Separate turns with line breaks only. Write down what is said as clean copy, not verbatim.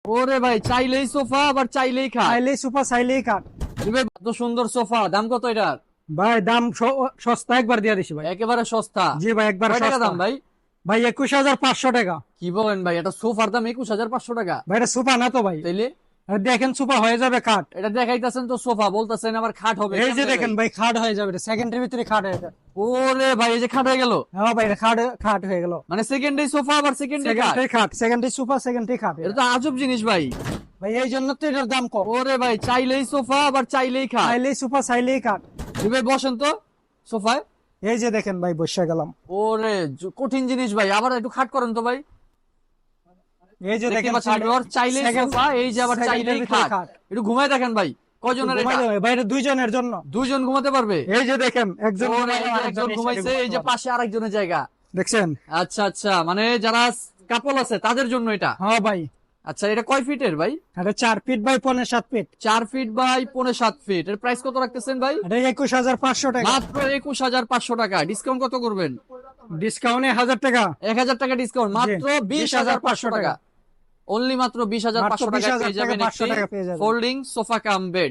ওরে ভাই, চাইলেই সোফা আবার চাইলেই খাট।
চাইলেই সোফা চাইলেই কাঠ।
ভাই এত সুন্দর সোফা, দাম কত এটার?
ভাই দাম সস্তা, একবার দিয়ে দিছি ভাই।
একেবারে সস্তা।
জি ভাই, একবার
কয় টাকা
সস্তা
দাম ভাই?
ভাই 21,500 টাকা।
কি বলেন ভাই, এটা সোফার দাম 21,500 টাকা?
ভাই এটা সোফা না তো ভাই,
তাইলে
দেখেন সোফা হয়ে যাবে কাঠ।
এটা দেখাইতেছেন তো সোফা, বলতেছেন আবার খাট হবে।
এই যে
কেমনে
দেখেন
ভাই?
ভাই খাট হয়ে যাবে, সেকেন্ডের ভিতরে খাট হয়ে যাবে।
ওরে ভাই, এই যে খাট হয়ে গেল।
হ্যাঁ ভাই, এটা খাট হয়ে গেল।
মানে সেকেন্ডে সোফা আবার সেকেন্ডে খাট।
সেকেন্ডে খাট, সেকেন্ডে সোফা, সেকেন্ডে খাট।
এটা তো আজব জিনিস ভাই।
ভাই এই জন্য তো এটার দাম কম।
ওরে ভাই, চাইলেই সোফা আবার চাইলেই খাট।
চাইলেই সোফা চাইলেই কাঠ।
ভাই বসেন তো সোফায়।
এই যে দেখেন ভাই বসে গেলাম।
ওরে কঠিন জিনিস ভাই, আবার একটু খাট করেন তো ভাই।
এই যে
দেখতে
দেখেন
পাচ্ছেন ভিউয়ার, চাইলেই
second-
সোফা, এই যে আবার
second
চাইলেই
এর ভিতরে
খাট।
খাট।
একটু ঘুমায় দেখেন ভাই, কয়জনের
ঘুমাই
এটা?
যাবে ভাই, এটা দুইজনের জন্য।
দুইজন ঘুমাতে পারবে?
এই যে দেখেন একজন
ওরে,
ঘুমাইলো,
এই যে
আরেকজন
একজন
এই
ঘুমাইছে,
side এ
এই যে
ঘুমাতে
পাশে আরেকজনের জায়গা।
পারবে। দেখছেন?
আচ্ছা আচ্ছা, মানে যারা কাপল আছে তাদের জন্য এটা।
হ্যাঁ ভাই,
আচ্ছা, এটা কয় ফিটের ভাই?
এটা 4 feet by 7.5 feet.
4 feet by 7.5 feet. এর প্রাইস কত রাখতেছেন ভাই?
এটা 21,500 টাকা।
মাত্র 21,500 টাকা। ডিসকাউন্ট কত করবেন?
ডিসকাউন্টে 1000 টাকা।
1,000 টাকা ডিসকাউন্ট, মাত্র 20,500 টাকা। অনলি মাত্র 20,500
মাত্র
টাকা
20,000
পেয়ে যাবেন
টাকা, 500 টাকা পেয়ে
একটি
যাবেন।
Folding sofa cum bed.